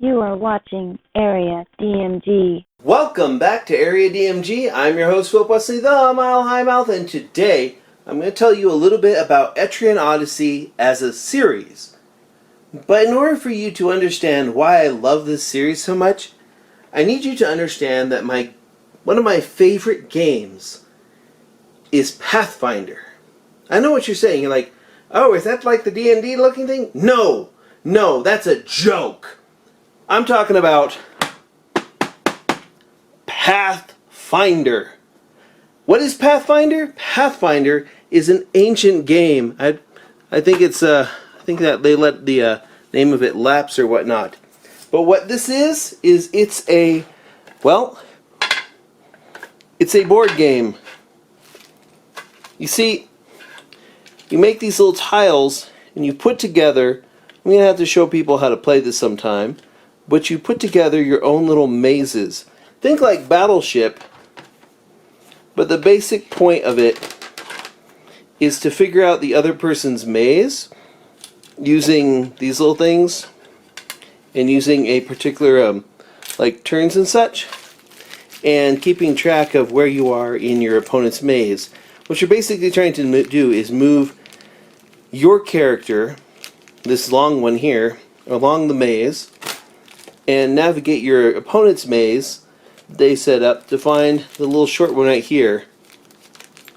You are watching Area DMG. Welcome back to Area DMG. I'm your host, Philip Wesley, the Mile High Mouth, and today I'm going to tell you a little bit about Etrian Odyssey as a series. But in order for you to understand why I love this series so much, I need you to understand that one of my favorite games is Pathfinder. I know what you're saying. You're like, oh, is that like the D&D looking thing? No, that's a joke. I'm talking about Pathfinder. What is Pathfinder? Pathfinder is an ancient game. I think that they let the name of it lapse or whatnot. But what this is it's a board game. You see, you make these little tiles and you put together. I'm gonna have to show people how to play this sometime. But you put together your own little mazes. Think like Battleship, but the basic point of it is to figure out the other person's maze using these little things and using a particular like turns and such, and keeping track of where you are in your opponent's maze. What you're basically trying to do is move your character, this long one here, along the maze and navigate your opponent's maze they set up to find the little short one right here,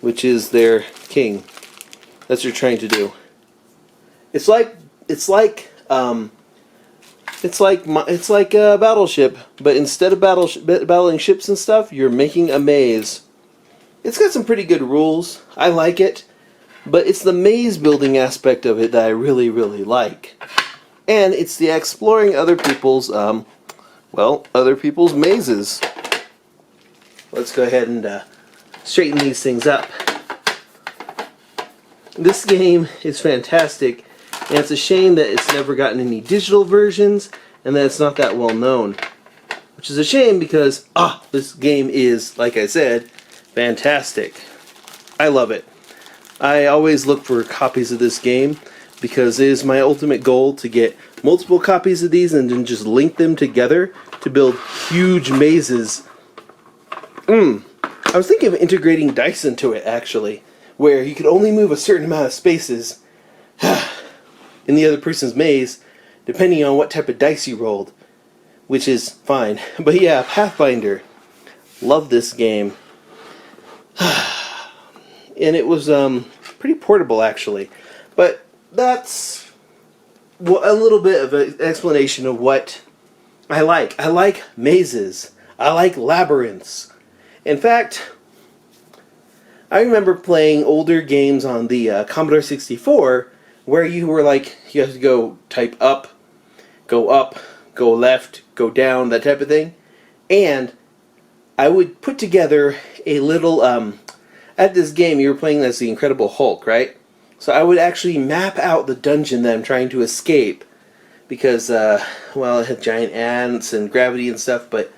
which is their king. That's what you're trying to do. It's like a Battleship, but instead of battling ships and stuff, you're making a maze. It's got some pretty good rules. I like it, but it's the maze building aspect of it that I really, really like. And it's the exploring other people's mazes. Let's go ahead and straighten these things up. This game is fantastic, and it's a shame that it's never gotten any digital versions and that it's not that well known. Which is a shame because, this game is, like I said, fantastic. I love it. I always look for copies of this game because it is my ultimate goal to get multiple copies of these and then just link them together to build huge mazes. I was thinking of integrating dice into it, actually, where you could only move a certain amount of spaces in the other person's maze, depending on what type of dice you rolled, which is fine. But yeah, Pathfinder. Love this game. And it was pretty portable, actually. But that's a little bit of an explanation of what I like. I like mazes. I like labyrinths. In fact, I remember playing older games on the Commodore 64 where you have to go type up, go left, go down, that type of thing. And I would put together a little, at this game you were playing as the Incredible Hulk, right? So I would actually map out the dungeon that I'm trying to escape because, it had giant ants and gravity and stuff, but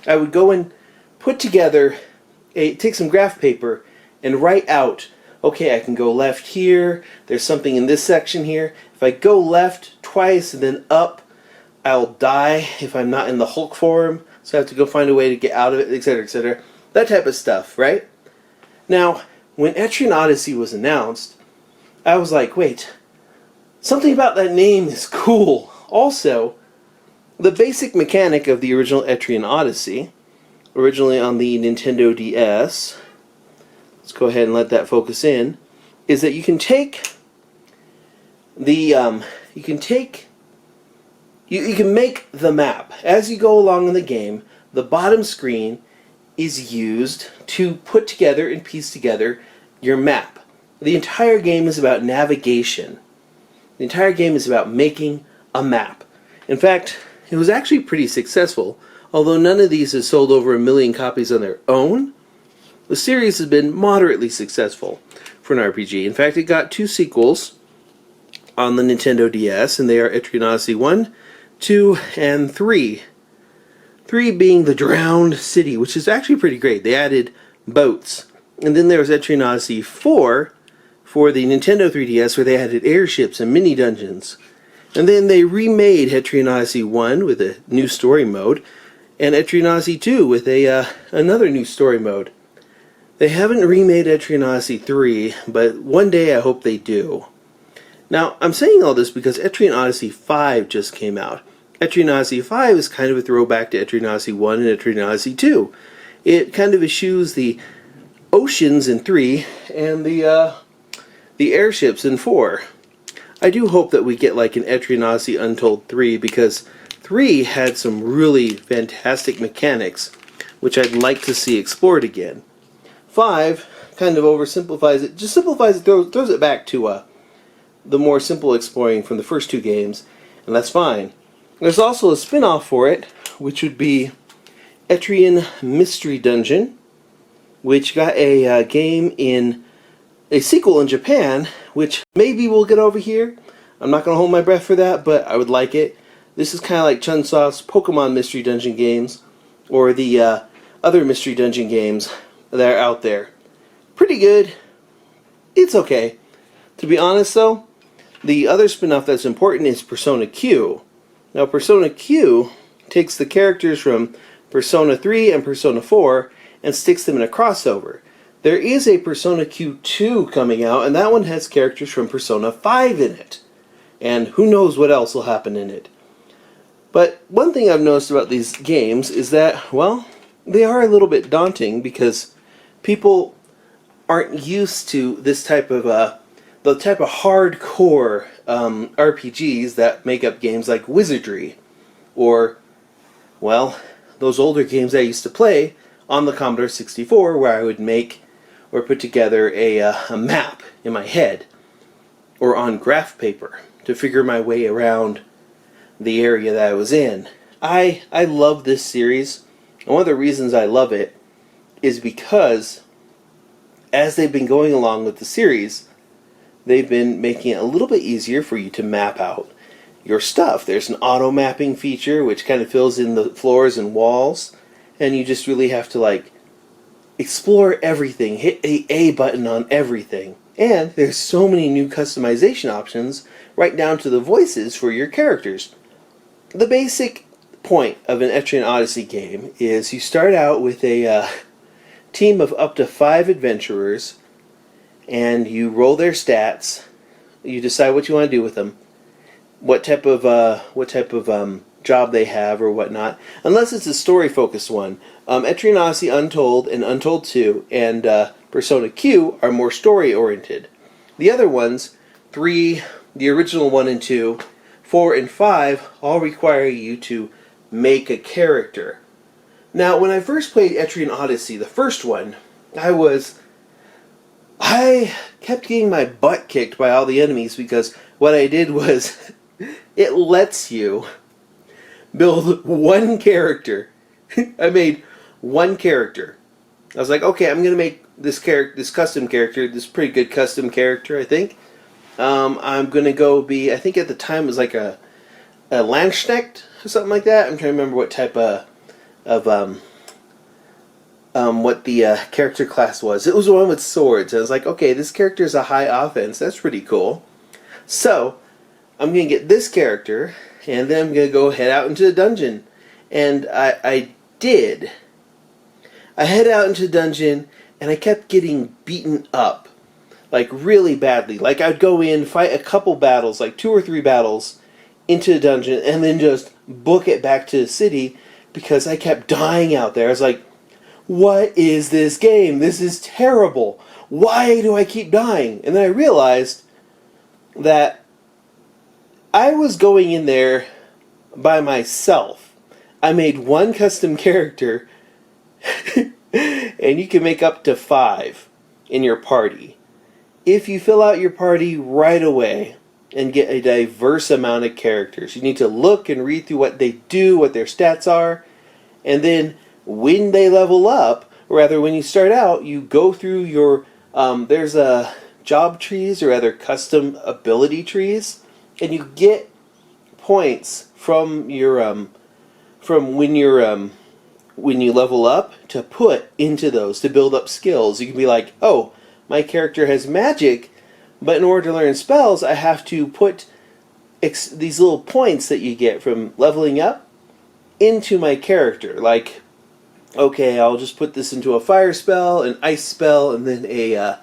I would go and put together, take some graph paper and write out, okay, I can go left here, there's something in this section here. If I go left twice and then up, I'll die if I'm not in the Hulk form, so I have to go find a way to get out of it, etc., etc. That type of stuff, right? Now, when Etrian Odyssey was announced, I was like, wait, something about that name is cool. Also, the basic mechanic of the original Etrian Odyssey, originally on the Nintendo DS, let's go ahead and let that focus in, is that you can make the map. As you go along in the game, the bottom screen is used to put together and piece together your map. The entire game is about navigation. The entire game is about making a map. In fact, it was actually pretty successful. Although none of these has sold over 1 million copies on their own, the series has been moderately successful for an RPG. In fact, it got 2 sequels on the Nintendo DS, and they are Etrian Odyssey 1, 2, and 3. 3 being the Drowned City, which is actually pretty great. They added boats. And then there was Etrian Odyssey 4 for the Nintendo 3DS, where they added airships and mini dungeons. And then they remade Etrian Odyssey 1 with a new story mode, and Etrian Odyssey 2 with another new story mode. They haven't remade Etrian Odyssey 3, but one day I hope they do. Now, I'm saying all this because Etrian Odyssey 5 just came out. Etrian Odyssey 5 is kind of a throwback to Etrian Odyssey 1 and Etrian Odyssey 2. It kind of eschews the oceans in 3 and the airships in 4. I do hope that we get like an Etrian Odyssey Untold 3, because 3 had some really fantastic mechanics which I'd like to see explored again. 5 kind of oversimplifies it, just simplifies it, throws it back to the more simple exploring from the first 2 games, and that's fine. There's also a spin-off for it, which would be Etrian Mystery Dungeon, which got a sequel in Japan, which maybe we'll get over here. I'm not going to hold my breath for that, but I would like it. This is kind of like Chunsoft's Pokemon Mystery Dungeon games, or the other Mystery Dungeon games that are out there. Pretty good. It's okay. To be honest though, the other spin-off that's important is Persona Q. Now Persona Q takes the characters from Persona 3 and Persona 4 and sticks them in a crossover. There is a Persona Q2 coming out, and that one has characters from Persona 5 in it. And who knows what else will happen in it. But one thing I've noticed about these games is that, well, they are a little bit daunting because people aren't used to this type of the type of hardcore RPGs that make up games like Wizardry, or, well, those older games I used to play on the Commodore 64, where I would make or put together a map in my head or on graph paper to figure my way around the area that I was in. I love this series, and one of the reasons I love it is because as they've been going along with the series, they've been making it a little bit easier for you to map out your stuff. There's an auto mapping feature which kind of fills in the floors and walls, and you just really have to like explore everything, hit the A button on everything. And there's so many new customization options, right down to the voices for your characters. The basic point of an Etrian Odyssey game is you start out with a team of up to 5 adventurers, and you roll their stats. You decide what you want to do with them, what type of job they have or whatnot. Unless it's a story-focused one. Etrian Odyssey Untold and Untold 2 and Persona Q are more story-oriented. The other ones, 3, the original 1 and 2, 4 and 5, all require you to make a character. Now, when I first played Etrian Odyssey, the first one, I kept getting my butt kicked by all the enemies because what I did was it lets you build one character. I made one character. I was like, okay, I'm gonna make this custom character, this pretty good custom character, I think. I'm gonna go be, I think at the time it was like a Landsknecht or something like that. I'm trying to remember what type of what the character class was. It was one with swords. I was like, okay, this character is a high offense. That's pretty cool. So I'm gonna get this character, and then I'm gonna go head out into the dungeon. And I did. I head out into the dungeon, and I kept getting beaten up, like really badly. Like I'd go in, fight a couple battles, like 2 or 3 battles, into the dungeon, and then just book it back to the city because I kept dying out there. I was like, what is this game? This is terrible. Why do I keep dying? And then I realized that I was going in there by myself. I made one custom character, and you can make up to 5 in your party. If you fill out your party right away and get a diverse amount of characters, you need to look and read through what they do, what their stats are, and then when they level up, or rather when you start out, you go through your, there's job trees or other custom ability trees, and you get points from your, from when you level up to put into those to build up skills. You can be like, oh, my character has magic, but in order to learn spells, I have to put these little points that you get from leveling up into my character. Like, okay, I'll just put this into a fire spell, an ice spell, and then a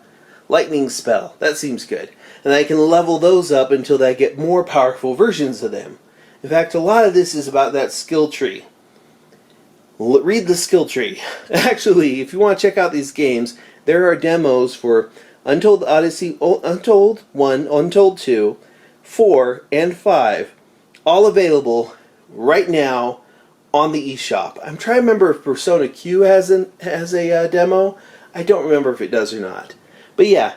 lightning spell. That seems good. And I can level those up until I get more powerful versions of them. In fact, a lot of this is about that skill tree. Read the skill tree. Actually, if you want to check out these games, there are demos for Untold Odyssey, Untold 1, Untold 2, 4, and 5, all available right now on the eShop. I'm trying to remember if Persona Q has a demo. I don't remember if it does or not. But yeah,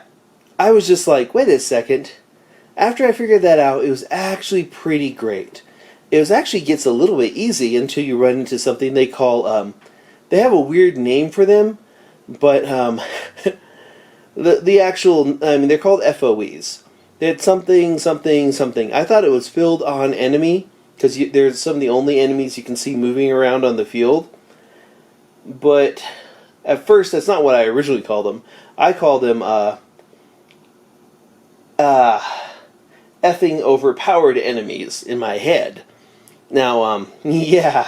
I was just like, wait a second. After I figured that out, it was actually pretty great. It actually gets a little bit easy until you run into something they call, they have a weird name for them, but the actual, I mean, they're called FOEs. It's something, something, something. I thought it was filled on enemy, because there's some of the only enemies you can see moving around on the field. But at first, that's not what I originally called them. I called them, effing overpowered enemies in my head. Now, yeah,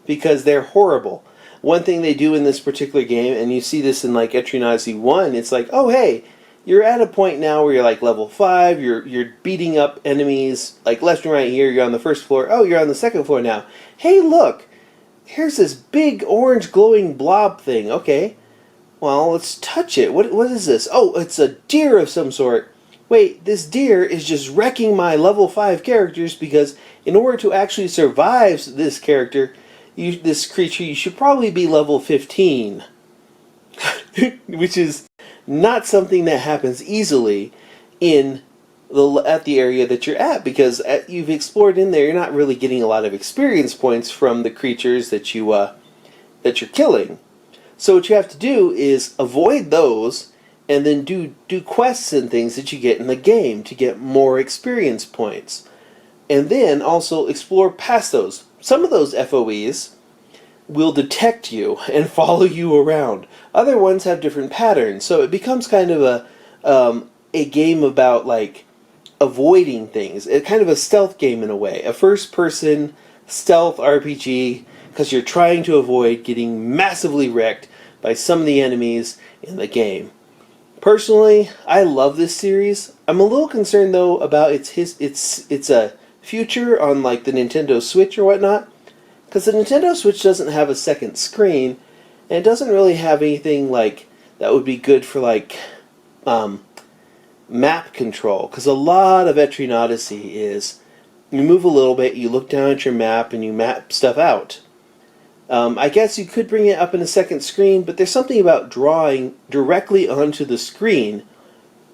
because they're horrible. One thing they do in this particular game, and you see this in like Etrian Odyssey 1, it's like, oh hey, you're at a point now where you're like level 5, you're beating up enemies like left and right here, you're on the first floor, oh you're on the second floor now. Hey look, here's this big orange glowing blob thing, okay. Well, let's touch it. What is this? Oh, it's a deer of some sort. Wait, this deer is just wrecking my level 5 characters because in order to actually survive this character, this creature, you should probably be level 15. Which is not something that happens easily at the area that you're at, because you've explored in there, you're not really getting a lot of experience points from the creatures that you're killing. So what you have to do is avoid those and then do quests and things that you get in the game to get more experience points. And then also explore past those. Some of those FOEs will detect you and follow you around. Other ones have different patterns, so it becomes kind of a game about like avoiding things. It's kind of a stealth game in a way, a first-person stealth RPG, because you're trying to avoid getting massively wrecked by some of the enemies in the game. Personally, I love this series. I'm a little concerned though about its a future on like the Nintendo Switch or whatnot, because the Nintendo Switch doesn't have a second screen, and it doesn't really have anything like that would be good for like map control. Because a lot of Etrian Odyssey is you move a little bit, you look down at your map, and you map stuff out. I guess you could bring it up in a second screen, but there's something about drawing directly onto the screen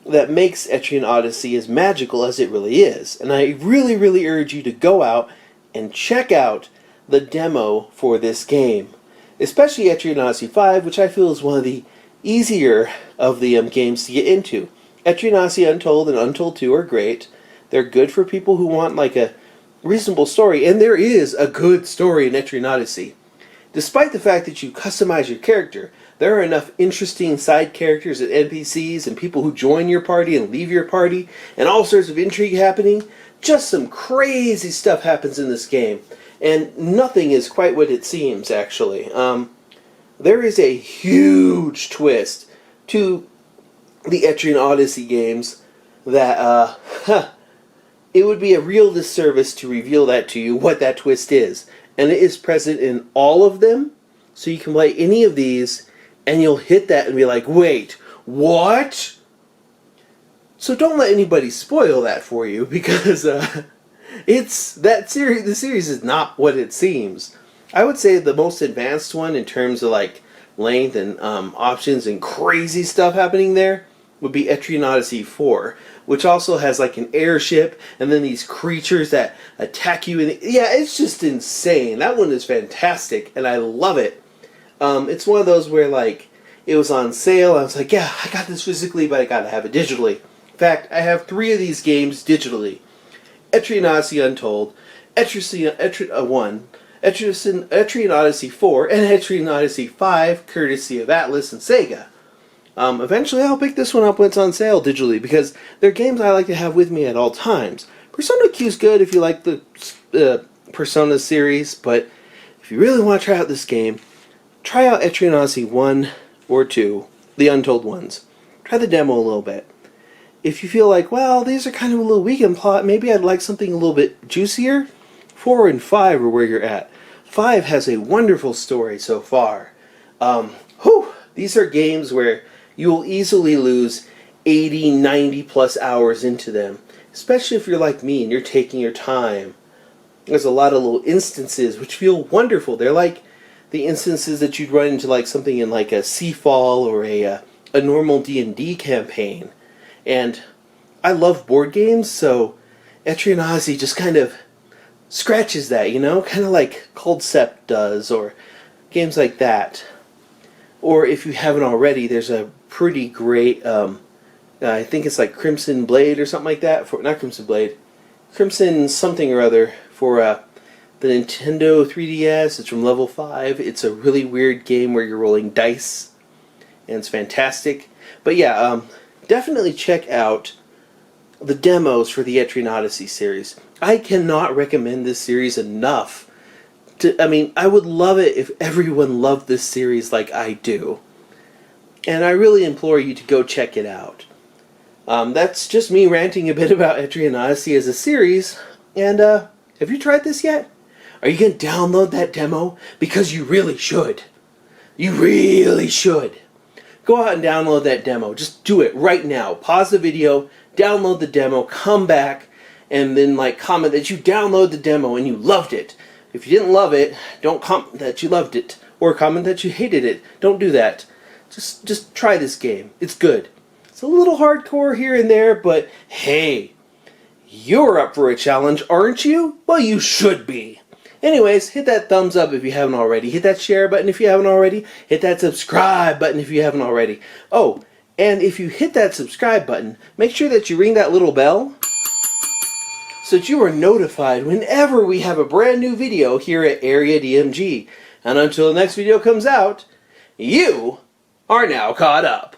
that makes Etrian Odyssey as magical as it really is. And I really, really urge you to go out and check out the demo for this game. Especially Etrian Odyssey 5, which I feel is one of the easier of the games to get into. Etrian Odyssey Untold and Untold 2 are great. They're good for people who want like a reasonable story, and there is a good story in Etrian Odyssey. Despite the fact that you customize your character, there are enough interesting side characters and NPCs and people who join your party and leave your party, and all sorts of intrigue happening. Just some crazy stuff happens in this game, and nothing is quite what it seems, actually. There is a huge twist to the Etrian Odyssey games that, it would be a real disservice to reveal that to you, what that twist is. And it is present in all of them, so you can play any of these, and you'll hit that and be like, wait, what? So don't let anybody spoil that for you, because the series is not what it seems. I would say the most advanced one in terms of like length and options and crazy stuff happening there would be Etrian Odyssey 4, which also has like an airship and then these creatures that attack you. Yeah, it's just insane. That one is fantastic, and I love it. It's one of those where like it was on sale. I was like, yeah, I got this physically, but I gotta have it digitally. In fact, I have 3 of these games digitally: Etrian Odyssey Untold, Etrian Odyssey 4, and Etrian Odyssey 5, courtesy of Atlas and Sega. Eventually I'll pick this one up when it's on sale digitally, because they're games I like to have with me at all times. Persona Q is good if you like the Persona series, but if you really want to try out this game, try out Etrian Odyssey 1 or 2, the Untold ones. Try the demo a little bit. If you feel like, well, these are kind of a little weak in plot, maybe I'd like something a little bit juicier, 4 and 5 are where you're at. 5 has a wonderful story so far. These are games where you will easily lose 80, 90 plus hours into them, especially if you're like me and you're taking your time. There's a lot of little instances which feel wonderful. They're like the instances that you'd run into like something in like a Seafall or a normal D&D campaign. And I love board games, so Etrian Odyssey just kind of scratches that, you know? Kind of like Cold Sept does, or games like that. Or if you haven't already, there's a pretty great, I think it's like Crimson Blade or something like that. Not Crimson Blade. Crimson something or other for the Nintendo 3DS. It's from Level 5. It's a really weird game where you're rolling dice, and it's fantastic. But yeah, definitely check out the demos for the Etrian Odyssey series. I cannot recommend this series enough. I would love it if everyone loved this series like I do. And I really implore you to go check it out. That's just me ranting a bit about Etrian Odyssey as a series. And have you tried this yet? Are you going to download that demo? Because you really should. You really should. Go out and download that demo. Just do it right now. Pause the video, download the demo, come back, and then comment that you download the demo and you loved it. If you didn't love it, don't comment that you loved it, or comment that you hated it. Don't do that. Just try this game. It's good. It's a little hardcore here and there, but hey, you're up for a challenge, aren't you? Well, you should be. Anyways, hit that thumbs up if you haven't already. Hit that share button if you haven't already. Hit that subscribe button if you haven't already. Oh, and if you hit that subscribe button, make sure that you ring that little bell so that you are notified whenever we have a brand new video here at Area DMG. And until the next video comes out, you are now caught up.